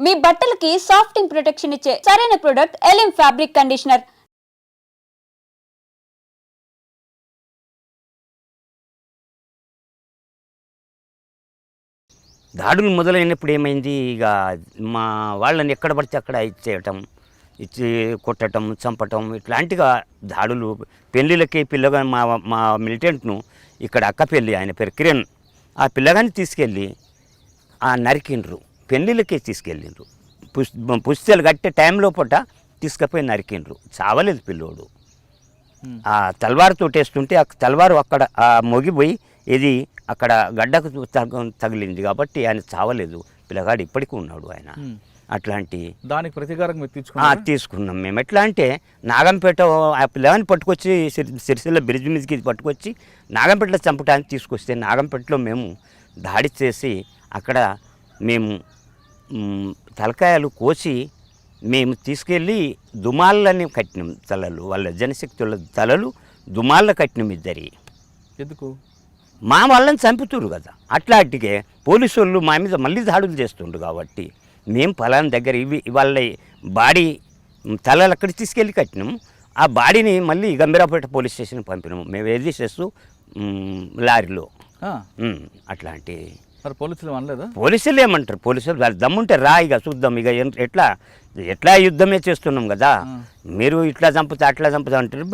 మీ బట్టలకి సాఫ్టింగ్ ప్రొటెక్షన్ ఇచ్చే సరైన ప్రొడక్ట్ ఎలిమ్ ఫ్యాబ్రిక్ కండిషనర్. దాడులు మొదలైనప్పుడు ఏమైంది, ఇక మా వాళ్ళని ఎక్కడ పడితే అక్కడ ఇచ్చేయటం, ఇచ్చి కొట్టడం, చంపటం, ఇట్లాంటిగా దాడులు. పెళ్ళిళ్ళకి పిల్లగా మా మిలిటెంట్ను ఇక్కడ అక్క పెళ్ళి, ఆయన పేరు కిరణ్, ఆ పిల్లగాని తీసుకెళ్ళి నరికిండ్రు. పెళ్ళిళ్ళకే తీసుకెళ్ళిండ్రు. పుస్తలు కట్టే టైంలో పూట తీసుకుపోయి నరికిండ్రు. చావలేదు పిల్లోడు. ఆ తల్వారుతో వేస్తుంటే ఆ తల్వారు అక్కడ మొగిపోయి ఇది అక్కడ గడ్డకు తగిలింది కాబట్టి ఆయన చావలేదు. పిల్లగాడు ఇప్పటికీ ఉన్నాడు ఆయన. అట్లాంటి దానికి ప్రతీకారం తీసుకున్నాం మేము. ఎట్లా అంటే నాగంపేట ఆ పిల్లగాని పట్టుకొచ్చి సిరిసిల్ల బ్రిడ్జ్ మీదకి పట్టుకొచ్చి నాగంపేటలో చంపడానికి తీసుకొస్తే నాగంపేటలో మేము దాడి చేసి అక్కడ మేము తలకాయలు కోసి మేము తీసుకెళ్ళి దుమాలని కట్టినాం. తలలు వాళ్ళ జనశక్తుల తలలు దుమాళ్ళ కట్టినాం ఇద్దరి. ఎందుకు? మా వాళ్ళని చంపుతురు కదా. అట్లాంటికే పోలీసు వాళ్ళు మా మీద మళ్ళీ దాడులు చేస్తుండ్రు కాబట్టి మేము పలానా దగ్గర వాళ్ళ బాడీ తలలు అక్కడికి తీసుకెళ్ళి కట్టినాము. ఆ బాడీని మళ్ళీ గంభీరాపేట పోలీస్ స్టేషన్కి పంపినాము మేము. ఏది చేస్తూ లారీలో అట్లాంటి. మరి పోలీసులు అనలేదా? పోలీసులు ఏమంటారు? పోలీసులు వాళ్ళు దమ్ముంటే రా ఇక చూద్దాం, ఇక ఎట్లా యుద్ధమే చేస్తున్నాం కదా, మీరు ఇట్లా చంపుతా అట్లా చంపుతా అంటారు.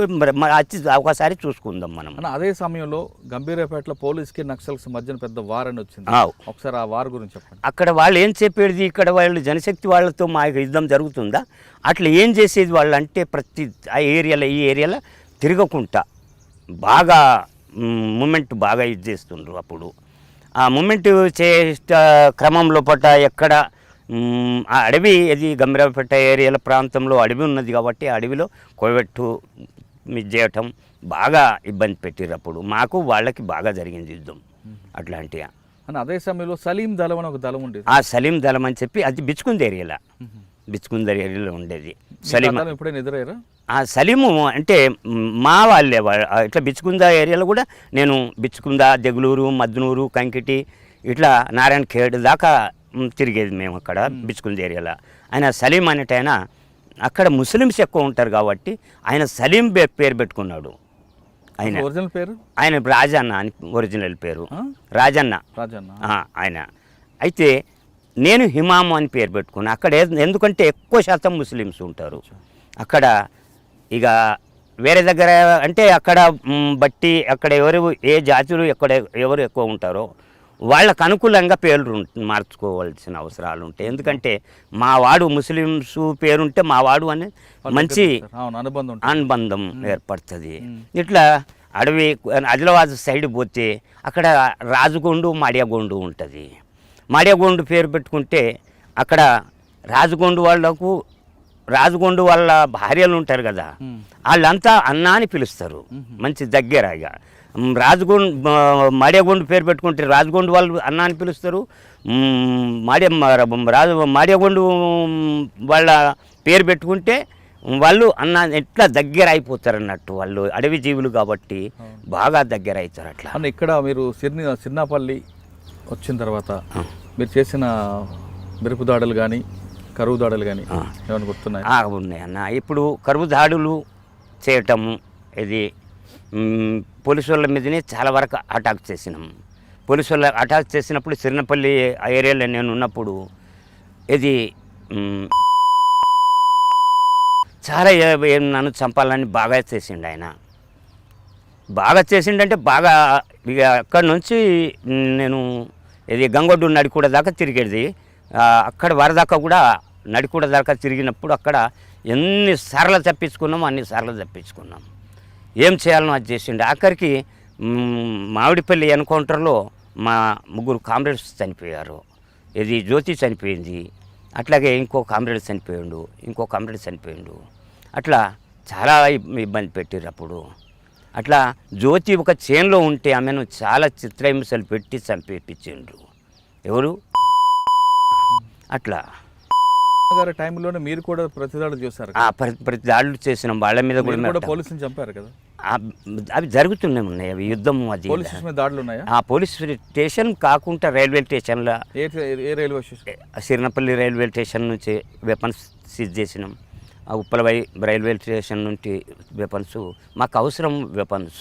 వచ్చి ఒకసారి చూసుకుందాం మనం. అదే సమయంలో గంభీరాపేటలో పోలీస్కి నక్సల్స్ మధ్యన పెద్ద వార్ అని వచ్చింది. ఒకసారి ఆ వార్ గురించి చెప్పండి. అక్కడ వాళ్ళు ఏం చెప్పేది, ఇక్కడ వాళ్ళు జనశక్తి వాళ్ళతో మా యుద్ధం జరుగుతుందా, అట్లా ఏం చేసేది వాళ్ళు అంటే ప్రతి ఈ ఏరియాలో తిరగకుండా బాగా మూమెంట్ బాగా ఇది చేస్తుండ్రు. అప్పుడు ఆ మూమెంట్ చేసే క్రమంలో పట్ట ఎక్కడ ఆ అడవి, ఇది గంభీరాపేట ఏరియాల ప్రాంతంలో అడవి ఉన్నది కాబట్టి అడవిలో కోయబెట్టు ఇది చేయటం బాగా ఇబ్బంది పెట్టిర్రు. అప్పుడు మాకు వాళ్ళకి బాగా జరిగింది యుద్ధం అట్లాంటిగా. అదే సమయంలో సలీం దళం అని ఒక దళం ఉండేది. ఆ సలీం దళం అని చెప్పి అది బిచ్చుకుంది ఏరియాలో ఉండేది. సలీం ఎప్పుడైనా ఎదురయ్యారా? ఆ సలీము అంటే మా వాళ్ళే. ఇట్లా బిచ్చుకుందా ఏరియాలో కూడా నేను బిచ్చుకుందా, దెగులూరు, మద్నూరు, కంకిటి, ఇట్లా నారాయణ ఖేడ్ దాకా తిరిగేది మేము అక్కడ బిచ్చుకుంద ఏరియాలో. ఆయన సలీం అనేటైన అక్కడ ముస్లిమ్స్ ఎక్కువ ఉంటారు కాబట్టి ఆయన సలీం పేరు పెట్టుకున్నాడు. ఒరిజినల్ పేరు ఆయన రాజన్న అని ఒరిజినల్ పేరు రాజన్న. ఆయన అయితే నేను హిమాము అని పేరు పెట్టుకున్నా అక్కడ. ఎందుకంటే ఎక్కువ శాతం ముస్లిమ్స్ ఉంటారు అక్కడ. ఇక వేరే దగ్గర అంటే అక్కడ బట్టి అక్కడ ఏ జాతులు ఎవరు ఎక్కువ ఉంటారో వాళ్ళకు అనుకూలంగా పేర్లు మార్చుకోవాల్సిన అవసరాలు ఉంటాయి. ఎందుకంటే మా వాడు ముస్లిమ్స్ పేరుంటే మా వాడు అనే మంచి అనుబంధం ఏర్పడుతుంది. ఇట్లా అడవి ఆదిలాబాద్ సైడ్ పోతే అక్కడ రాజగొండు, మాడియాగొండు ఉంటుంది. మాడియాగొండు పేరు పెట్టుకుంటే అక్కడ రాజగొండు వాళ్ళ భార్యలు ఉంటారు కదా, వాళ్ళంతా అన్న అని పిలుస్తారు. మంచి దగ్గర. ఇక మాడియాగొండు పేరు పెట్టుకుంటే రాజగొండు వాళ్ళు అన్న అని పిలుస్తారు. మాడియాగొండు వాళ్ళ పేరు పెట్టుకుంటే వాళ్ళు అన్న ఎట్లా దగ్గర అయిపోతారు అన్నట్టు. వాళ్ళు అడవి జీవులు కాబట్టి బాగా దగ్గర అవుతారు అట్లా. ఇక్కడ మీరు సిర్నాపల్లి వచ్చిన తర్వాత మీరు చేసిన మెరుపు దాడులు కానీ కరువు దాడులు కానీ ఏమైనా గుర్తున్నాయి? ఉన్నాయన్న. ఇప్పుడు కరువు దాడులు చేయటము ఇది పోలీసు వాళ్ళ మీదనే చాలా వరకు అటాక్ చేసినాం. పోలీసు వాళ్ళ అటాక్ చేసినప్పుడు సిరినపల్లి ఆ ఏరియాలో నేను ఉన్నప్పుడు ఇది చాలా నన్ను చంపాలని బాగా చేసిండు ఆయన. బాగా చేసిండంటే బాగా ఇక అక్కడి నుంచి నేను ఇది గంగొడ్డు నడికూడ దాకా తిరిగేది. అక్కడ వరదాకా కూడా నడికూడ దాకా తిరిగినప్పుడు అక్కడ ఎన్నిసార్లు తప్పించుకున్నామో అన్నిసార్లు తప్పించుకున్నాం. ఏం చేయాలనో అది చేసిండు. ఆఖరికి మామిడిపల్లి ఎన్కౌంటర్లో మా 3 కామ్రేడ్స్ చనిపోయారు. ఇది జ్యోతి చనిపోయింది, అట్లాగే ఇంకో కామ్రేడ్ చనిపోయిండు. అట్లా చాలా ఇబ్బంది పెట్టారు అప్పుడు. అట్లా జ్యోతి ఒక చేన్లో ఉంటే ఆమెను చాలా చిత్రహింసలు పెట్టి చంపేపించిండ్రు. ఎవరు అట్లా గారి టైంలోనే మీరు కూడా ప్రతిదాడులు చేశారు. ప్రతి దాడులు చేసినాం వాళ్ళ మీద కూడా. పోలీసులు చంపారు కదా? అవి జరుగుతూనే ఉన్నాయి, అవి యుద్ధం అది. పోలీస్ స్టేషన్ మీద దాడులు ఉన్నాయా? ఆ పోలీస్ స్టేషన్ కాకుండా రైల్వే స్టేషన్లో, ఏ railway station? Sirinapalli railway station నుంచి వెపన్స్ సీజ్ చేసినాం. ఆ ఉప్పలవై రైల్వే స్టేషన్ నుండి వెపన్స్, మాకు అవసరం వెపన్స్.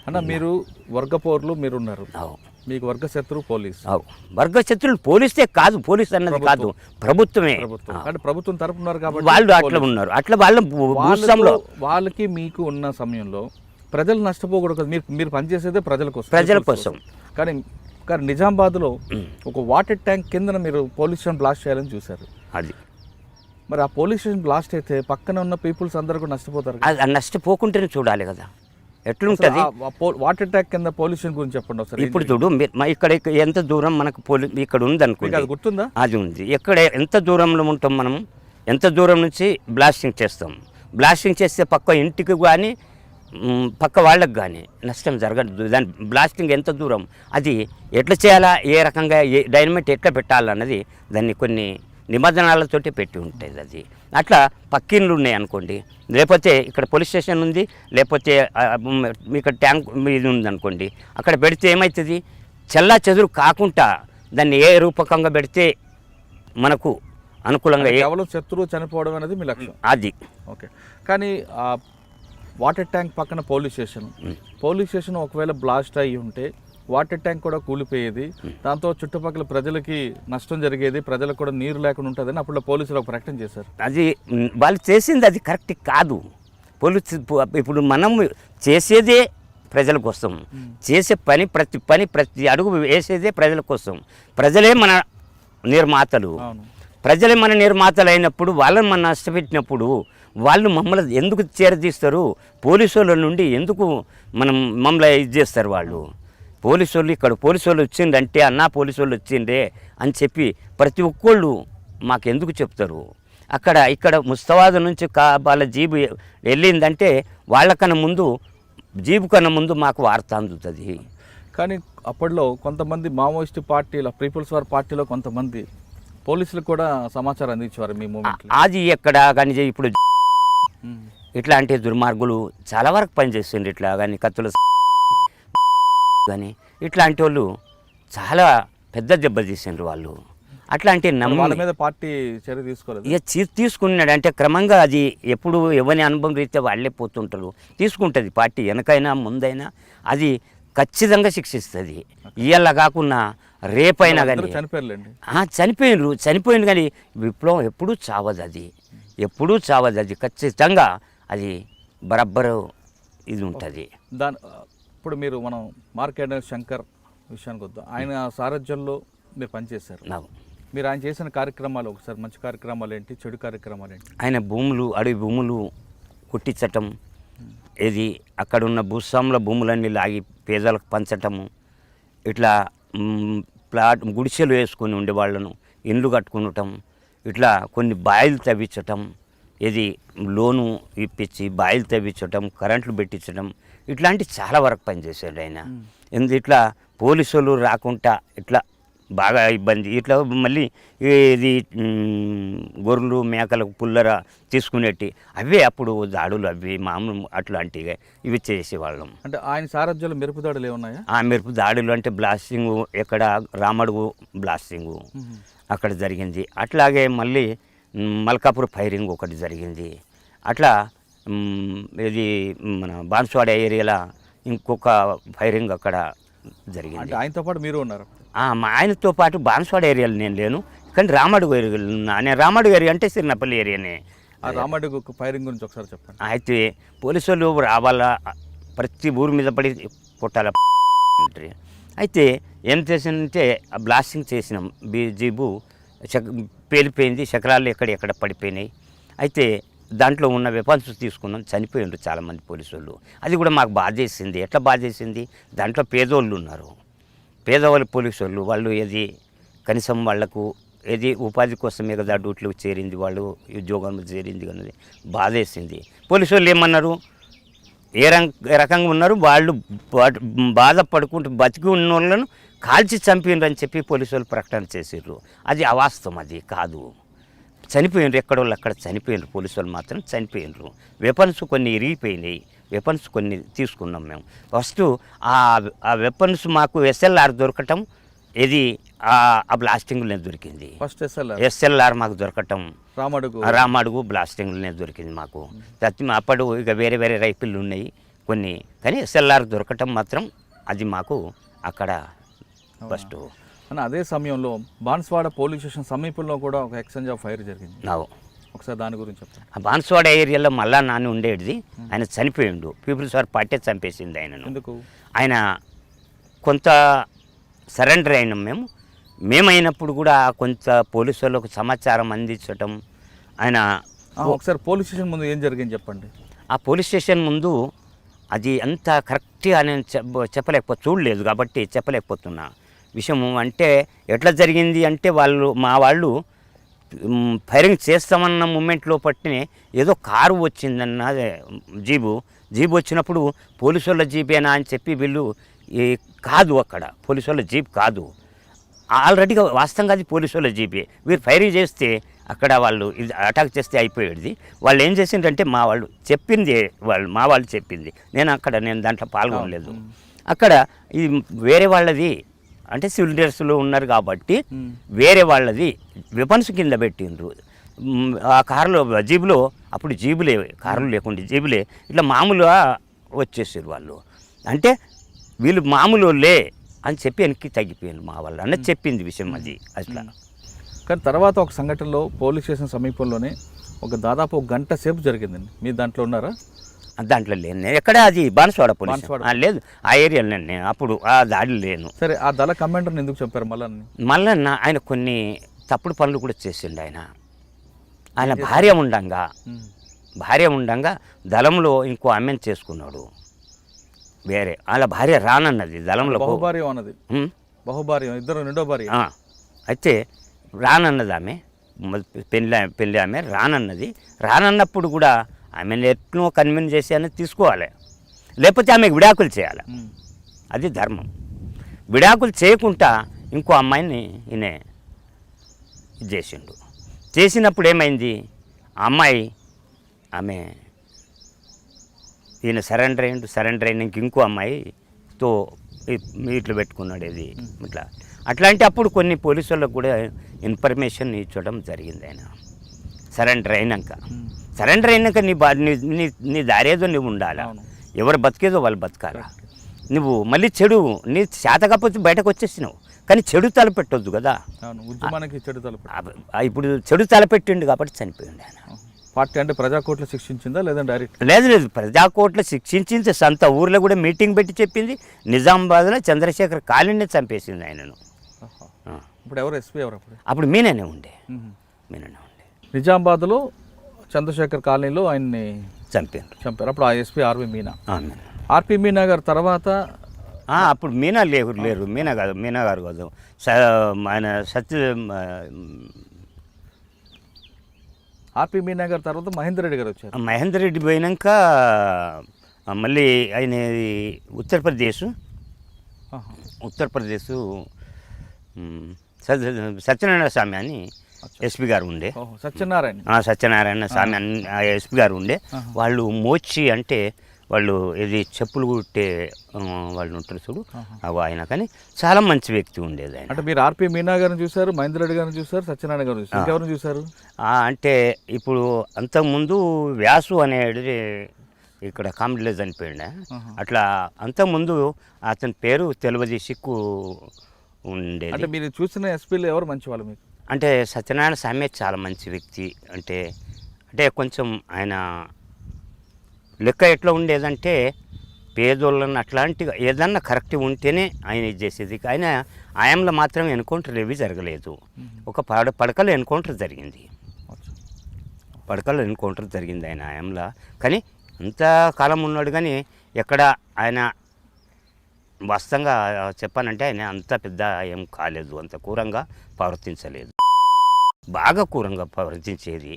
అన్న మీరు వర్గపోర్లు మీరున్నారు, మీకు వర్గ శత్రువు పోలీస్. వర్గ శత్రువులు పోలీసే కాదు, పోలీస్ అన్నది కాదు, ప్రభుత్వమే. అంటే ప్రభుత్వం తరపు ఉన్నారు కాబట్టి వాళ్ళు అట్లా ఉన్నారు. అట్లా వాళ్ళ భూస్వాములో వాళ్ళకి మీకు ఉన్న సమయంలో ప్రజలు నష్టపోకూడదు కదా. మీరు పనిచేసేదే ప్రజల కోసం. కానీ నిజామాబాద్లో ఒక వాటర్ ట్యాంక్ కింద మీరు పోలీస్ స్టేషన్ బ్లాస్ట్ చేయాలని చూశారు. అది మరి ఆ పోలీస్ స్టేషన్ బ్లాస్ట్ అయితే పక్కన ఉన్న పీపుల్స్ అందరూ కూడా నష్టపోతారు. అది నష్టపోకుంటేనే చూడాలి కదా ఎట్లుంటుంది. వాటర్ ట్యాంక్ కింద పొల్యూషన్ గురించి చెప్పండి ఒకసారి. ఇప్పుడు చూడు, ఇక్కడ ఎంత దూరం మనకు ఇక్కడ ఉందనుకోండి, అది గుర్తుందా? అది ఉంది. ఎక్కడ ఎంత దూరంలో ఉంటాం మనం, ఎంత దూరం నుంచి బ్లాస్టింగ్ చేస్తాం. బ్లాస్టింగ్ చేస్తే పక్క ఇంటికి కానీ పక్క వాళ్ళకి కానీ నష్టం జరగదు. దాని బ్లాస్టింగ్ ఎంత దూరం, అది ఎట్లా చేయాలా, ఏ రకంగా డైనమైట్ ఎట్లా పెట్టాలన్నది దాన్ని కొన్ని నిబంధనలతోటి పెట్టి ఉంటుంది. అది అట్లా పక్కిండ్లు ఉన్నాయి అనుకోండి, లేకపోతే ఇక్కడ పోలీస్ స్టేషన్ ఉంది, లేకపోతే ఇక్కడ ట్యాంక్ ఇది ఉంది అనుకోండి, అక్కడ పెడితే ఏమవుతుంది, చెల్లా చెదురు కాకుండా దాన్ని ఏ రూపకంగా పెడితే మనకు అనుకూలంగా. కేవలం శత్రువు చనిపోవడం అనేది మీ లక్ష్యం. అది ఓకే. కానీ వాటర్ ట్యాంక్ పక్కన పోలీస్ స్టేషన్ ఒకవేళ బ్లాస్ట్ అయ్యి ఉంటే వాటర్ ట్యాంక్ కూడా కూలిపోయేది, దాంతో చుట్టుపక్కల ప్రజలకి నష్టం జరిగేది, ప్రజలకు కూడా నీరు లేకుండా ఉంటుందని అప్పుడు పోలీసులు ఒక ప్రకటన చేశారు. అది వాళ్ళు చేసింది అది కరెక్ట్ కాదు. ఇప్పుడు మనం చేసేదే ప్రజల కోసం, చేసే ప్రతి అడుగు వేసేదే ప్రజల కోసం. ప్రజలే మన నిర్మాతలు. ప్రజలే మన నిర్మాతలు అయినప్పుడు వాళ్ళని మనం నష్టపెట్టినప్పుడు వాళ్ళు మమ్మల్ని ఎందుకు చేరదీస్తారు? పోలీసు వాళ్ళ నుండి ఎందుకు మమ్మల్ని ఇది చేస్తారు? వాళ్ళు పోలీసు వాళ్ళు ఇక్కడ పోలీసు వాళ్ళు వచ్చిందంటే అన్నా పోలీసు వాళ్ళు వచ్చిండే అని చెప్పి ప్రతి ఒక్కళ్ళు మాకు ఎందుకు చెప్తారు? ఇక్కడ ముస్తవాద నుంచి వాళ్ళ జీబు వెళ్ళిందంటే వాళ్ళకన్నా ముందు, జీబు కన్నా ముందు మాకు వార్త అందుతుంది. కానీ అప్పట్లో కొంతమంది మావోయిస్ట్ పార్టీల పీపుల్స్ వార్ పార్టీలో కొంతమంది పోలీసులకు కూడా సమాచారం అందించేవారు మీ మూమెంట్. అది ఎక్కడ కానీ ఇప్పుడు ఇట్లాంటి దుర్మార్గులు చాలా వరకు పనిచేస్తుండ్రు. ఇట్లా కానీ కత్తుల కానీ ఇట్లాంటి వాళ్ళు చాలా పెద్ద దెబ్బ తీసిండ్రు వాళ్ళు. అట్లాంటి వాళ్ళ మీద పార్టీ చర్య తీసుకోలేదు. ఇక తీసుకున్నాడు అంటే క్రమంగా అది ఎప్పుడు ఎవరి అనుభవం రీత్యా వాళ్ళే పోతుంటారు. తీసుకుంటుంది పార్టీ, వెనకైనా ముందైనా అది ఖచ్చితంగా శిక్షిస్తుంది. ఇవాళ కాకుండా రేపైనా కానీ చనిపోయింది కానీ విప్లవం ఎప్పుడూ చావదు. అది ఖచ్చితంగా అది బరబ్బరు ఇది ఉంటుంది. ఇప్పుడు మనం మార్కెట్ శంకర్ విషయానికి వద్దాం. ఆయన సారథ్యంలో మీరు పనిచేశారు. మీరు ఆయన చేసిన కార్యక్రమాలు ఒకసారి, మంచి కార్యక్రమాలు ఏంటి, చెడు కార్యక్రమాలు ఏంటి? ఆయన అడవి భూములు కొట్టించటం, ఇది అక్కడున్న భూస్వాముల భూములన్నీ లాగి పేదలకు పంచటము, ఇట్లా గుడిసెలు వేసుకొని ఉండేవాళ్ళను ఇండ్లు కట్టుకునటం, ఇట్లా కొన్ని బాయిలు తవ్వించటం, ఇది లోను ఇప్పించి బాయిలు తవ్వించటం, కరెంట్లు పెట్టించడం, ఇట్లాంటి చాలా వరకు పనిచేశాడు ఆయన. ఇట్లా పోలీసులు రాకుండా ఇట్లా బాగా ఇబ్బంది. ఇట్లా మళ్ళీ ఇది గొర్రెలు మేకలకు పుల్లర తీసుకునేటి అవే అప్పుడు దాడులు, అవి మామూలు అట్లాంటివి ఇవి చేసేవాళ్ళం. అంటే ఆయన సారథ్యంలో మెరుపు దాడులు ఏమున్నాయా? ఆ మెరుపు దాడులు అంటే బ్లాస్టింగు, ఎక్కడ రామడుగు బ్లాస్టింగు అక్కడ జరిగింది. అట్లాగే మళ్ళీ మల్కాపూర్ ఫైరింగ్ ఒకటి జరిగింది. అట్లా ఇది మన బాన్స్వాడ ఏరియాలో ఇంకొక ఫైరింగ్ అక్కడ జరిగింది. ఆయనతో పాటు మీరు ఉన్నారు? ఆయనతో పాటు బాన్స్వాడ ఏరియాలో నేను లేను, కానీ రామడుగు ఏరియాలో ఉన్నా. నేను రామడుగు ఏరియా అంటే సిరినపల్లి ఏరియానే. రామడుగు ఫైరింగ్ గురించి ఒకసారి చెప్పండి. అయితే పోలీసు వాళ్ళు రావాలా, ప్రతి ఊరి మీద పడి కొట్టాల. అయితే ఏం చేసిందంటే బ్లాస్టింగ్ చేసినాం, జీబు పేలిపోయింది, శకలాలు ఎక్కడ పడిపోయినాయి. అయితే దాంట్లో ఉన్న వెపన్స్ తీసుకున్నాం, చనిపోయిండ్రు చాలామంది పోలీసు వాళ్ళు. అది కూడా మాకు బాధ చేసింది. ఎట్లా బాధ చేసింది, దాంట్లో పేదోళ్ళు ఉన్నారు, పేదవాళ్ళు పోలీసు వాళ్ళు ఏది కనీసం వాళ్లకు ఏది ఉపాధి కోసమే కదా డ్యూటీలో చేరింది, వాళ్ళు ఉద్యోగంలో చేరింది అన్నది బాధ వేసింది. పోలీసు వాళ్ళు ఏమన్నారు, ఏ రకంగా ఉన్నారు వాళ్ళు, బాధపడుకుంటూ బతికి ఉన్న వాళ్ళను కాల్చి చంపిండ్రు అని చెప్పి పోలీసు వాళ్ళు ప్రకటన చేసిర్రు. అది అవాస్తవం, అది కాదు. చనిపోయినరు, ఎక్కడోళ్ళు అక్కడ చనిపోయినరు, పోలీసు వాళ్ళు మాత్రం చనిపోయినరు. వెపన్స్ కొన్ని ఇరిగిపోయినాయి, వెపన్స్ కొన్ని తీసుకున్నాం మేము. ఫస్ట్ ఆ వెపన్స్ మాకు ఎస్ఎల్ఆర్ దొరకటం, ఇది ఆ బ్లాస్టింగ్లోనే దొరికింది. ఫస్ట్ ఎస్ఎల్ఆర్ మాకు దొరకటం రామడుగు బ్లాస్టింగ్లోనే దొరికింది మాకు. అప్పుడు ఇక వేరే వేరే రైఫిళ్ళు ఉన్నాయి కొన్ని, కానీ ఎస్ఎల్ఆర్ దొరకటం మాత్రం అది మాకు అక్కడ ఫస్ట్. అని అదే సమయంలో బాన్స్వాడ పోలీస్ స్టేషన్ సమీపంలో కూడా ఒక ఎక్స్చేంజ్ ఆఫ్ ఫైర్ జరిగింది. ఒకసారి దాని గురించి చెప్తాను. ఆ బాన్స్వాడ ఏరియాలో మళ్ళా నాన్న ఉండేది, ఆయన చనిపోయిండు. పీపుల్స్ వార్ పార్టీ చంపేసింది ఆయనను. ఎందుకు? ఆయన కొంత సరెండర్ అయినాం మేమైనప్పుడు కూడా కొంత పోలీసు వాళ్ళకు సమాచారం అందించటం. ఆయన ఒకసారి పోలీస్ స్టేషన్ ముందు ఏం జరిగింది చెప్పండి. ఆ పోలీస్ స్టేషన్ ముందు అది అంత కరెక్ట్గా నేను చూడలేదు కాబట్టి చెప్పలేకపోతున్నా విషయము. అంటే ఎట్లా జరిగింది అంటే మా వాళ్ళు ఫైరింగ్ చేస్తామన్న మూమెంట్లో పట్టినే ఏదో కారు వచ్చిందన్న జీబు వచ్చినప్పుడు పోలీసు వాళ్ళ జీపేనా అని చెప్పి వీళ్ళు కాదు, అక్కడ పోలీసు వాళ్ళ జీప్ కాదు, ఆల్రెడీగా వాస్తవంగా అది పోలీసు వాళ్ళ జీపే. వీరు ఫైరింగ్ చేస్తే అక్కడ వాళ్ళు ఇది అటాక్ చేస్తే అయిపోయేది. వాళ్ళు ఏం చేసిండ్రంటే మా వాళ్ళు చెప్పింది నేను దాంట్లో పాల్గొనలేదు. అక్కడ ఇది వేరే వాళ్ళది, అంటే సివిల్ డ్రెస్లో ఉన్నారు కాబట్టి వేరే వాళ్ళది వెపన్స్ కింద పెట్టిండ్రు. ఆ కారులో జీబులో, అప్పుడు జీబులే, కారులు లేకుండా జీబులే ఇట్లా మామూలుగా వచ్చేసారు వాళ్ళు. అంటే వీళ్ళు మామూలు లే అని చెప్పి వెనక్కి తగ్గిపోయారు మా వాళ్ళు అన్నది చెప్పింది విషయం అది అట్లా. కానీ తర్వాత ఒక సంఘటనలో పోలీస్ స్టేషన్ సమీపంలోనే దాదాపు 1 గంట సేపు జరిగిందండి. మీరు దాంట్లో ఉన్నారా? దాంట్లో లేను నేను. ఎక్కడ అది బాన్స్వాడ పోలీస్ లేదు, ఆ ఏరియాలో నేను అప్పుడు ఆ దాడిలో లేను. సరే, ఆ దళ కమాండర్ని ఎందుకు చెప్పారు మల్లన్న? ఆయన కొన్ని తప్పుడు పనులు కూడా చేసిండు. ఆయన భార్య ఉండంగా దళంలో ఇంకో ఆమెను చేసుకున్నాడు వేరే. వాళ్ళ భార్య రానన్నది దళంలో, బహుభార్య ఇద్దరు రెండో భార్య. అయితే రానన్నది ఆమె, పెళ్ళి ఆమె రానన్నప్పుడు కూడా ఆమెను ఎట్నో కన్విన్స్ చేసి అనేది తీసుకోవాలి, లేకపోతే ఆమెకు విడాకులు చేయాలి. అది ధర్మం. విడాకులు చేయకుండా ఇంకో అమ్మాయిని ఈయన చేసిండు. చేసినప్పుడు ఏమైంది, ఆ అమ్మాయి ఈయన సరెండర్ అయినాక ఇంకో అమ్మాయితో ఇట్లా పెట్టుకున్నాడు. ఇది అట్లాంటి అప్పుడు కొన్ని పోలీసు వాళ్ళకు కూడా ఇన్ఫర్మేషన్ ఇచ్చడం జరిగింది. ఆయన సరెండర్ అయినాక నీ దారేదో నువ్వు ఉండాలా, ఎవరు బతికేదో వాళ్ళు బతకాలా. నువ్వు మళ్ళీ నీ చేత కాకపోతే బయటకు వచ్చేసినావు, కానీ చెడు తలపెట్టొద్దు కదా. ఇప్పుడు చెడు తలపెట్టిండు కాబట్టి చనిపోయింది ఆయన. పార్టీ అంటే ప్రజాకోర్టులో శిక్షించిందా లేదా డైరెక్ట్? లేదు, ప్రజాకోర్టులో శిక్షించింది. సొంత ఊర్లో కూడా మీటింగ్ పెట్టి చెప్పింది. నిజామాబాద్లో చంద్రశేఖర్ కాలనీ చంపేసింది ఆయనను. ఇప్పుడు ఎవరు ఎస్పీ ఎవరు? అప్పుడు మీననే ఉండే. నిజామాబాద్లో చంద్రశేఖర్ కాలనీలో ఆయన్ని చంపారు. అప్పుడు ఆ ఎస్పీ ఆర్పి మీనా గారు తర్వాత అప్పుడు మీనా లేరు. మీనా గారు కాదు, ఆయన ఆర్పి మీనా గారు తర్వాత మహేందర్ రెడ్డి గారు వచ్చారు. మహేందర్ రెడ్డి పోయినాక మళ్ళీ ఆయన ఉత్తరప్రదేశ్ సత్యనారాయణ స్వామి అని ఎస్పీ గారు ఉండే. సత్యనారాయణ స్వామి అని ఎస్పీ గారు ఉండే. వాళ్ళు మోచి అంటే వాళ్ళు ఇది చెప్పులు కుట్టే వాళ్ళు ఉంటారు చూడు, ఆయన కానీ చాలా మంచి వ్యక్తి ఉండేది ఆయన. అంటే మీరు ఆర్పి మీనా గారిని చూసారు, మహేందర్ రెడ్డి గారిని చూసారు, సత్యనారాయణ గారు చూసారు, ఎవరిని చూసారు? అంటే ఇప్పుడు అంతకుముందు వ్యాసు అనేది ఇక్కడ కామెడీలో చనిపోయిండే. అట్లా అంతకుముందు అతని పేరు తెలియదు, సిక్కు ఉండేది. అంటే మీరు చూసిన ఎస్పీలు ఎవరు మంచి వాళ్ళు మీకు? అంటే సత్యనారాయణ స్వామి చాలా మంచి వ్యక్తి. అంటే కొంచెం ఆయన లెక్క ఎట్లా ఉండేదంటే పేదోళ్ళని అట్లాంటిగా ఏదన్నా కరెక్ట్ ఉంటేనే ఆయన ఇది చేసేది. ఆయన ఆయంలో మాత్రం ఎన్కౌంటర్ ఏవి జరగలేదు. ఒక పడకలో ఎన్కౌంటర్ జరిగింది. ఆయన ఆయంలో. కానీ అంతకాలం ఉన్నాడు, కానీ ఎక్కడ ఆయన వాస్తవంగా చెప్పానంటే ఆయన అంత పెద్ద ఏం కాలేదు, అంత క్రూరంగా ప్రవర్తించలేదు, బాగా క్రూరంగా ప్రవర్తించేది.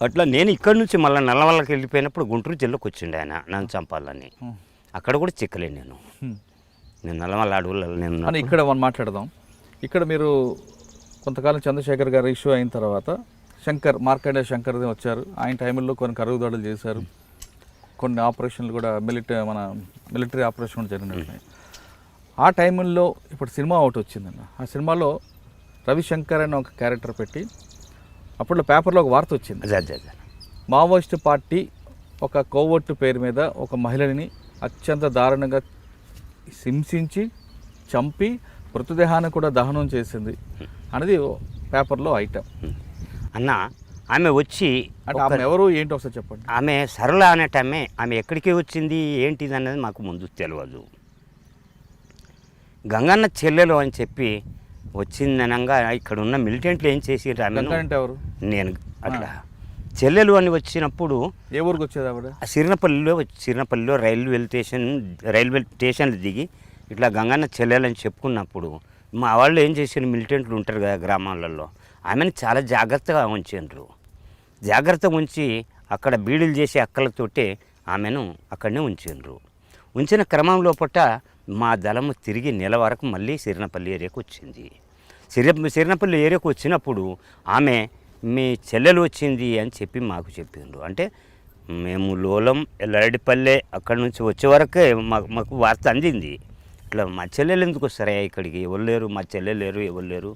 అట్లా నేను ఇక్కడి నుంచి మళ్ళీ నల్లవల్లకి వెళ్ళిపోయినప్పుడు గుంటూరు జిల్లాకు వచ్చిండే ఆయన నన్ను చంపాలని. అక్కడ కూడా చిక్కలేను నేను నల్లవల్ల అడవులలో నేను. ఇక్కడ మనం మాట్లాడదాం. ఇక్కడ మీరు కొంతకాలం చంద్రశేఖర్ గారు ఇష్యూ అయిన తర్వాత మార్కండే శంకర్ వచ్చారు. ఆయన టైంలో కొన్ని కరువుదాడులు చేశారు. కొన్ని ఆపరేషన్లు కూడా మిలిటరీ ఆపరేషన్ కూడా జరిగినట్టున్నాయి. ఆ టైంలో ఇప్పుడు సినిమా ఒకటి వచ్చిందన్న. ఆ సినిమాలో రవిశంకర్ అని ఒక క్యారెక్టర్ పెట్టి అప్పట్లో పేపర్లో ఒక వార్త వచ్చింది. అదే మావోయిస్ట్ పార్టీ ఒక కోవట్టు పేరు మీద ఒక మహిళని అత్యంత దారుణంగా హింసించి చంపి మృతదేహాన్ని కూడా దహనం చేసింది అనేది పేపర్లో ఐటమ్. అన్న ఆమె వచ్చి అంటే ఆమె ఎవరు ఏంటి ఒకసారి చెప్పండి. ఆమె సరళ అనేటమే. ఆమె ఎక్కడికి వచ్చింది ఏంటిది అన్నది మాకు ముందు తెలియదు. గంగన్న చెల్లెలు అని చెప్పి వచ్చిందనంగా ఇక్కడ ఉన్న మిలిటెంట్లు ఏం చేసిర్రు ఆమె అంటే ఎవరు? నేను అట్లా చెల్లెలు అని వచ్చినప్పుడు ఏ ఊరికి వచ్చేది ఆవిడ? సిరినపల్లిలో రైల్వే స్టేషన్లు దిగి ఇట్లా గంగన్న చెల్లెలు అని చెప్పుకున్నప్పుడు మా వాళ్ళు ఏం చేసారు, మిలిటెంట్లు ఉంటారు కదా గ్రామాలలో, ఆమెను చాలా జాగ్రత్తగా ఉంచారు. జాగ్రత్తగా ఉంచి అక్కడ బీడులు చేసే అక్కలతోటే ఆమెను అక్కడనే ఉంచారు. ఉంచిన క్రమంలో పట్ట మా దళము తిరిగి నెల వరకు మళ్ళీ సిరినపల్లి ఏరియాకు వచ్చింది. సిరినపల్లి ఏరియాకు వచ్చినప్పుడు ఆమె మీ చెల్లెలు వచ్చింది అని చెప్పి మాకు చెప్పిండ్రు. అంటే మేము లోలం ఎల్లడిపల్లె అక్కడి నుంచి వచ్చే వరకే మాకు వార్త అందింది. ఇట్లా మా చెల్లెలు ఎందుకు వస్తారా ఇక్కడికి, ఎవరు లేరు, మా చెల్లెలు లేరు, ఎవరు లేరు,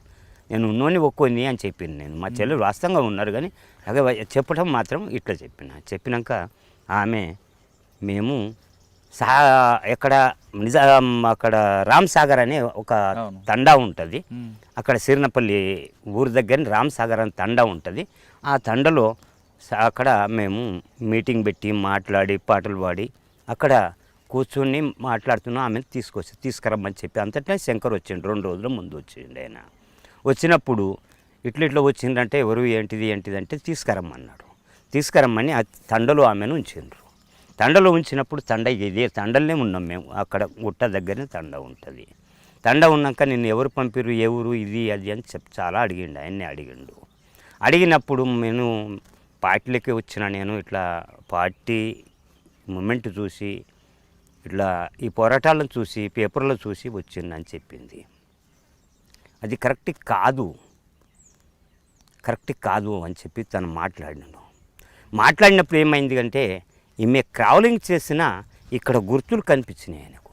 నేను ఉన్నోని ఒక్కొని అని చెప్పింది. నేను మా చెల్లెలు వాస్తవంగా ఉన్నారు కానీ అదే చెప్పడం మాత్రం ఇట్లా చెప్పినాక ఆమె మేము ఎక్కడ అక్కడ రామ్ సాగర్ అనే ఒక తండా ఉంటుంది. అక్కడ సిరినపల్లి ఊరి దగ్గర రామ్ సాగర్ అనే తండా ఉంటుంది. ఆ తండలో అక్కడ మేము మీటింగ్ పెట్టి మాట్లాడి పాటలు పాడి అక్కడ కూర్చొని మాట్లాడుతున్నాం. ఆమెను తీసుకురమ్మని చెప్పి అంతటా శంకర్ వచ్చిండు. 2 రోజుల ముందు వచ్చిండు ఆయన. వచ్చినప్పుడు ఇట్లా వచ్చిందంటే ఎవరు ఏంటిది అంటే తీసుకురమ్మన్నాడు. తీసుకురమ్మని ఆ తండలో ఆమెను ఉంచిండ్రు. తండలో ఉంచినప్పుడు ఇదే తండలనే ఉన్నాం మేము. అక్కడ గుట్ట దగ్గరనే తండ ఉంటుంది. తండ ఉన్నాక నిన్ను ఎవరు పంపిరు, ఏ ఊరు ఇది అది అని చాలా అడిగిండు. ఆయన్నే అడిగినప్పుడు నేను పార్టీలకి వచ్చిన, నేను ఇట్లా పార్టీ మూమెంట్ చూసి ఇట్లా ఈ పోరాటాలను చూసి పేపర్లో చూసి వచ్చిందని చెప్పింది. అది కరెక్ట్ కాదు అని చెప్పి తను మాట్లాడినప్పుడు ఏమైంది అంటే ఈమె క్రావలింగ్ చేసిన ఇక్కడ గుర్తులు కనిపించినాయి ఆయనకు.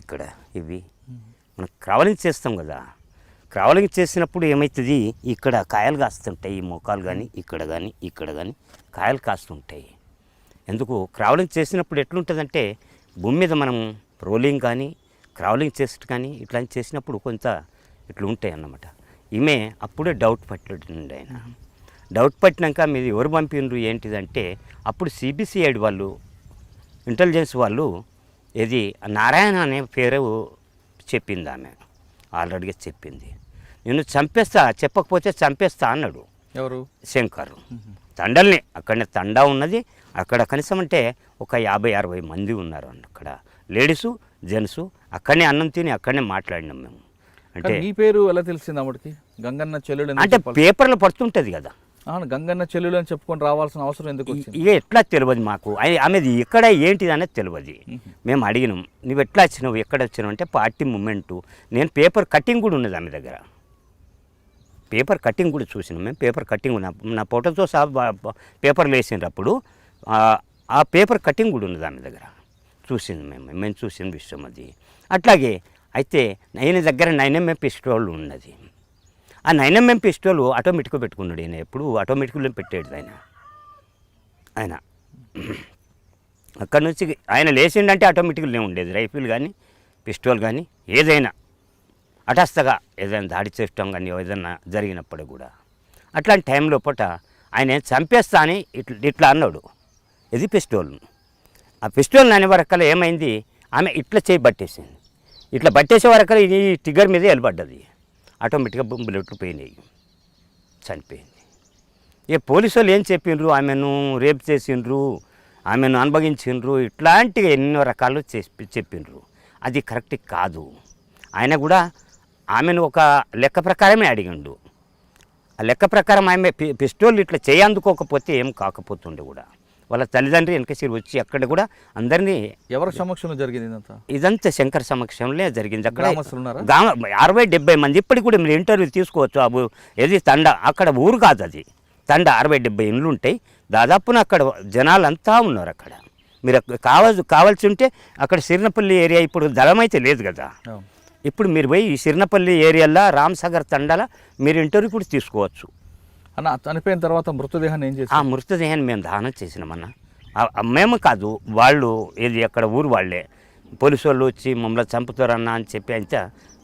ఇక్కడ ఇవి మనం క్రావలింగ్ చేస్తాం కదా, క్రావలింగ్ చేసినప్పుడు ఏమవుతుంది, ఇక్కడ కాయలు కాస్తుంటాయి, ఈ మోకాలు కానీ ఇక్కడ కానీ కాయలు కాస్తుంటాయి. ఎందుకు క్రావలింగ్ చేసినప్పుడు ఎట్లుంటుందంటే భూమి మీద మనం రోలింగ్ కానీ క్రావలింగ్ చేసినట్టు కానీ ఇట్లా చేసినప్పుడు కొంత ఇట్లా ఉంటాయి అన్నమాట. ఈమె అప్పుడే డౌట్ పట్టిండు ఆయన. డౌట్ పట్టినాక మీరు ఎవరు పంపిండ్రు ఏంటిదంటే అప్పుడు సిబిసిఐడి వాళ్ళు, ఇంటెలిజెన్స్ వాళ్ళు ఇది నారాయణ అనే పేరు చెప్పింది. ఆమె ఆల్రెడీగా చెప్పింది. నేను చెప్పకపోతే చంపేస్తా అన్నాడు. ఎవరు? శంకర్. తండల్ని అక్కడనే తండా ఉన్నది. అక్కడ కనీసం అంటే ఒక 50-60 మంది ఉన్నారు అక్కడ, లేడీసు జెంట్సు. అక్కడనే అన్నం తిని అక్కడనే మాట్లాడినాం మేము. అంటే మీ పేరు ఎలా తెలిసింది ఆవిడకి? గంగన్న చెల్లెలు అంటే పేపర్లో పడుతుంటుంది కదా. గంగన్న చెల్లెలు అని చెప్పుకొని రావాల్సిన అవసరం ఎందుకు వచ్చింది? ఇక ఎట్లా తెలియదు మాకు. ఆమెది ఎక్కడ ఏంటిది అనేది తెలియదు. మేము అడిగినాం, నువ్వు ఎట్లా వచ్చినావు, ఎక్కడ వచ్చినావు అంటే పార్టీ మూమెంటు. నేను పేపర్ కటింగ్ కూడా ఉన్నది ఆమె దగ్గర. పేపర్ కటింగ్ కూడా చూసినాం మేము. పేపర్ కటింగ్ నా ఫోటోతో సహా పేపర్లు వేసినప్పుడు ఆ పేపర్ కటింగ్ కూడా ఉన్నది ఆమె దగ్గర. చూసింది మేము చూసిన విషయం అది. అట్లాగే అయితే ఆయన దగ్గర 9mm పిస్టోల్ ఉన్నది. ఆ 9mm పిస్టోల్ ఆటోమేటిక్గా పెట్టుకున్నాడు ఆయన. ఎప్పుడు ఆటోమేటిక్లో పెట్టాడు ఆయన. అక్కడ నుంచి ఆయన లేచిండంటే ఆటోమేటిక్గానే ఉండేది. రైఫిల్ కానీ పిస్టోల్ కానీ ఏదైనా హఠాత్తుగా ఏదైనా దాడి చేయటం కానీ ఏదైనా జరిగినప్పుడు కూడా అట్లాంటి టైంలో పూట ఆయన చంపేస్తా అని ఇట్లా అన్నాడు. ఇది పిస్టోల్. ఆ పిస్టోల్ అనే వరకల ఏమైంది, ఆమె ఇట్లా చేయి పట్టేసింది. ఇట్లా పట్టేసే వరకల ఈ టిగ్గర్ మీదే వెళ్ళబడ్డది. ఆటోమేటిక్గా బుల్లెట్లు పోయినాయి, చనిపోయింది. ఇక పోలీసు వాళ్ళు ఏం చెప్పిండ్రు, ఆమెను రేప్ చేసిండ్రు, ఆమెను అనుభవించిండ్రు, ఇట్లాంటివి ఎన్నో రకాలు చెప్పిండ్రు. అది కరెక్ట్ కాదు. ఆయన కూడా ఆమెను ఒక లెక్క ప్రకారమే అడిగిండు. ఆ లెక్క ప్రకారం ఆమె పిస్టోల్ ఇట్లా చేయందుకోకపోతే ఏం కాకపోతుండే కూడా. వాళ్ళ తల్లిదండ్రి వెనకసిరి వచ్చి అక్కడ కూడా అందరినీ. ఎవరి సమక్షంలో జరిగింది ఇదంతా శంకర్ సమక్షంలో జరిగింది. అక్కడ 60-70 మంది. ఇప్పటికి కూడా మీరు ఇంటర్వ్యూ తీసుకోవచ్చు. ఏది తండ, అక్కడ ఊరు కాదు అది తండ. 60-70 ఇండ్లు ఉంటాయి దాదాపున. అక్కడ జనాలంతా ఉన్నారు. అక్కడ మీరు కావాల్సి ఉంటే అక్కడ సిరినపల్లి ఏరియా ఇప్పుడు దళం అయితే లేదు కదా, ఇప్పుడు మీరు పోయి ఈ సిరినపల్లి ఏరియాలో రామ్సాగర్ తండాల మీరు ఇంటర్వ్యూ కూడా తీసుకోవచ్చు. అన్న చనిపోయిన తర్వాత మృతదేహాన్ని ఏం చేసి? ఆ మృతదేహాన్ని మేము దహనం చేసినామన్నా. మేము కాదు, వాళ్ళు ఇది అక్కడ ఊరు వాళ్ళే పోలీసు వాళ్ళు వచ్చి మమ్మల్ని చంపుతారన్నా అని చెప్పి అయితే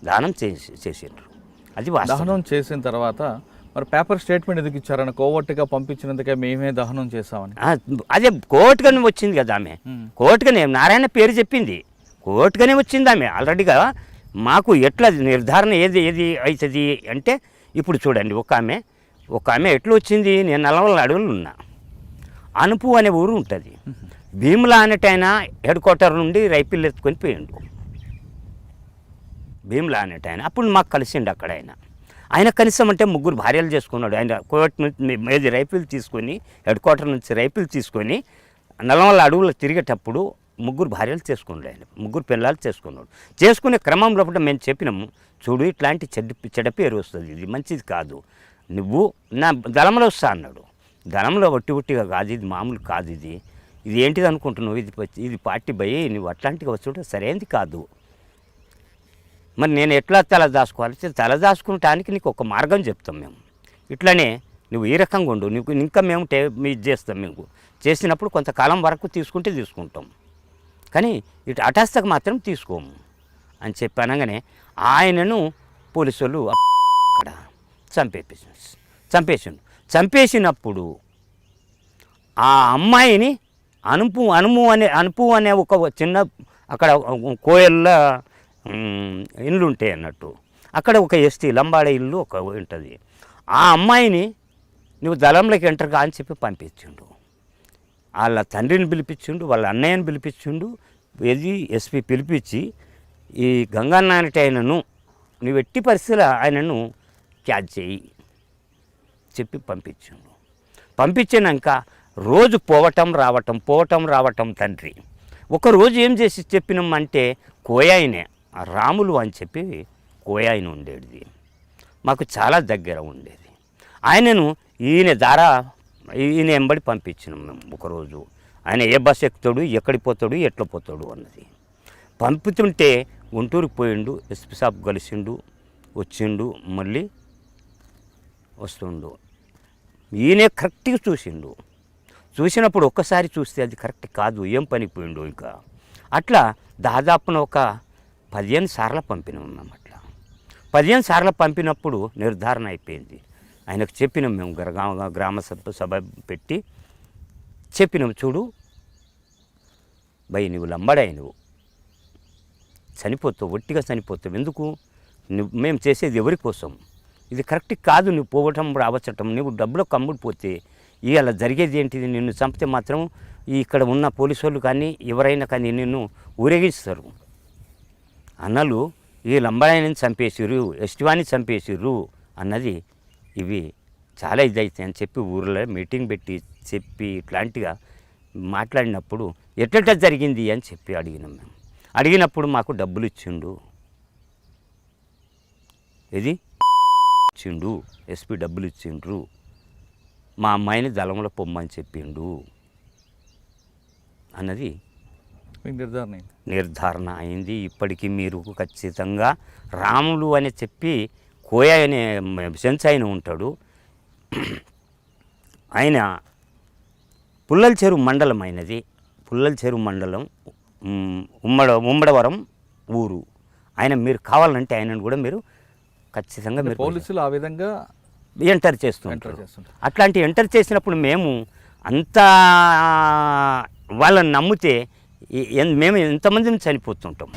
దహనం చేసిండ్రు. అది దహనం చేసిన తర్వాత మరి పేపర్ స్టేట్మెంట్ ఎందుకు ఇచ్చారన్న? కోవర్టుగా పంపించినందుకే మేమే దహనం చేసామని. అదే కోర్టుగానే వచ్చింది కదా ఆమె, కోర్టుగానే నారాయణ పేరు చెప్పింది, కోర్టుగానే వచ్చింది ఆమె ఆల్రెడీగా. మాకు ఎట్లా నిర్ధారణ ఏది అవుతుంది అంటే ఇప్పుడు చూడండి, ఒక ఆమె ఎట్లా వచ్చింది, నేను 40 అడుగులు ఉన్నా, అనుపు అనే ఊరు ఉంటుంది, భీములా అనేటైనా హెడ్ క్వార్టర్ నుండి రైఫిల్ ఎత్తుకొని పోయిండు. భీములా అనేటైనా అప్పుడు మాకు కలిసిండు అక్కడ. ఆయన కనీసం అంటే 3 భార్యలు చేసుకున్నాడు. ఆయన కోర్టు నుంచి రైఫిల్ తీసుకొని హెడ్ క్వార్టర్ నుంచి రైఫిల్ తీసుకొని 40 అడుగులు తిరిగేటప్పుడు 3 భార్యలు చేసుకున్నాడు. ఆయన 3 పిల్లలు చేసుకున్నాడు. చేసుకునే క్రమంలో మేము చెప్పినాము, చూడు ఇట్లాంటి చెడ్డ పేరు వస్తుంది, ఇది మంచిది కాదు, నువ్వు నా దళంలో వస్తా అన్నాడు. దళంలో ఒట్టిగా కాదు, ఇది మామూలు కాదు, ఇది ఏంటిది అనుకుంటున్నావు, ఇది పార్టీ భయ, నువ్వు అట్లాంటిగా వచ్చుంటే సరైనది కాదు. మరి నేను ఎట్లా తల దాచుకోవాలి? తల దాచుకోవటానికి నీకు ఒక మార్గం చెప్తాం మేము. ఇట్లనే నువ్వు ఈ రకంగా ఉండు, నీకు ఇంకా మేము ఇది చేస్తాం. మేము చేసినప్పుడు కొంతకాలం వరకు తీసుకుంటాం, కానీ ఇటు హఠాత్తుగా మాత్రం తీసుకోము అని చెప్పి అనగానే ఆయనను పోలీసు వాళ్ళు అక్కడ చంపేసినప్పుడు ఆ అమ్మాయిని అనుపు అనే ఒక చిన్న అక్కడ కోయల్ల ఇల్లు ఉంటాయి అన్నట్టు, అక్కడ ఒక ఎస్టీ లంబాడ ఇల్లు ఒక ఉంటుంది. ఆ అమ్మాయిని నువ్వు దళంలోకి ఎంటర్ కా అని చెప్పి పంపించిండు. వాళ్ళ తండ్రిని పిలిపించిండు, వాళ్ళ అన్నయ్యని పిలిపించిండు, ఎస్పీ పిలిపించి ఈ గంగన్నాయనటి ఆయనను నువ్వు ఎట్టి పరిస్థితుల్లో ఆయనను క్యాచ్ చేయి చెప్పి పంపించినాక రోజు పోవటం రావటం తండ్రి. ఒకరోజు ఏం చేసి చెప్పినామంటే కోయాయినే రాములు అని చెప్పి కోయాయిన ఉండేది, మాకు చాలా దగ్గర ఉండేది. ఆయనను ఈయన ఎంబడి పంపించినాం మేము. ఒకరోజు ఆయన ఏ బస్ ఎక్కుతాడు, ఎక్కడికి పోతాడు, ఎట్లా పోతాడు అన్నది పంపుతుంటే గుంటూరుకు పోయిండు, ఎస్పీ సాబ్ కలిసిండు, వచ్చిండు, మళ్ళీ వస్తుండు. ఈయనే కరెక్ట్గా చూసినప్పుడు ఒక్కసారి చూస్తే అది కరెక్ట్ కాదు, ఏం పనికి పోయిండు. ఇంకా అట్లా దాదాపున ఒక 15 సార్లు పంపినాం మేము. అట్లా 15 సార్లు పంపినప్పుడు నిర్ధారణ అయిపోయింది. ఆయనకు చెప్పినాం మేము, గ్రామ సభ పెట్టి చెప్పినాం, చూడు భయ్ నువ్వు లంబడాయి, నువ్వు చనిపోతావు, ఒట్టిగా చనిపోతావు, ఎందుకు మేము చేసేది ఎవరి కోసం, ఇది కరెక్ట్ కాదు, నువ్వు పోవటం రావచ్చటం, నువ్వు డబ్బులో కమ్ముడిపోతే ఇవాళ జరిగేది ఏంటిది, నిన్ను చంపితే మాత్రం ఇక్కడ ఉన్న పోలీసు వాళ్ళు కానీ ఎవరైనా కానీ నిన్ను ఊరేగిస్తారు. అన్నలు ఈ లంబాడాయిని చంపేసిర్రు, ఎస్టివాని చంపేసిర్రు అన్నది ఇవి చాలా ఇదైతాయి అని చెప్పి ఊర్లో మీటింగ్ పెట్టి చెప్పి ఇట్లాంటిగా మాట్లాడినప్పుడు ఎట్లా జరిగింది అని చెప్పి అడిగినాం మేము. అడిగినప్పుడు మాకు డబ్బులు ఇచ్చిండు, ఎస్పీ డబ్బులు ఇచ్చిండ్రు, మా అమ్మాయిని దళంలో పొమ్మని చెప్పిండు అన్నది నిర్ధారణ అయింది. ఇప్పటికీ మీరు ఖచ్చితంగా రాములు అని చెప్పి కోయ అనే సెన్స్ ఆయన ఉంటాడు, ఆయన పుల్లల చెరువు మండలం అయినది, పుల్లల చెరువు మండలం ఉమ్మడవరం ఊరు. ఆయన మీరు కావాలంటే ఆయనను కూడా మీరు ఖచ్చితంగా మీరు పోలీసులు ఆ విధంగా ఎంటర్ చేస్తుంటారు. అట్లాంటి ఎంటర్ చేసినప్పుడు మేము అంతా వాళ్ళని నమ్మితే మేము ఎంతమందిని చనిపోతుంటాం.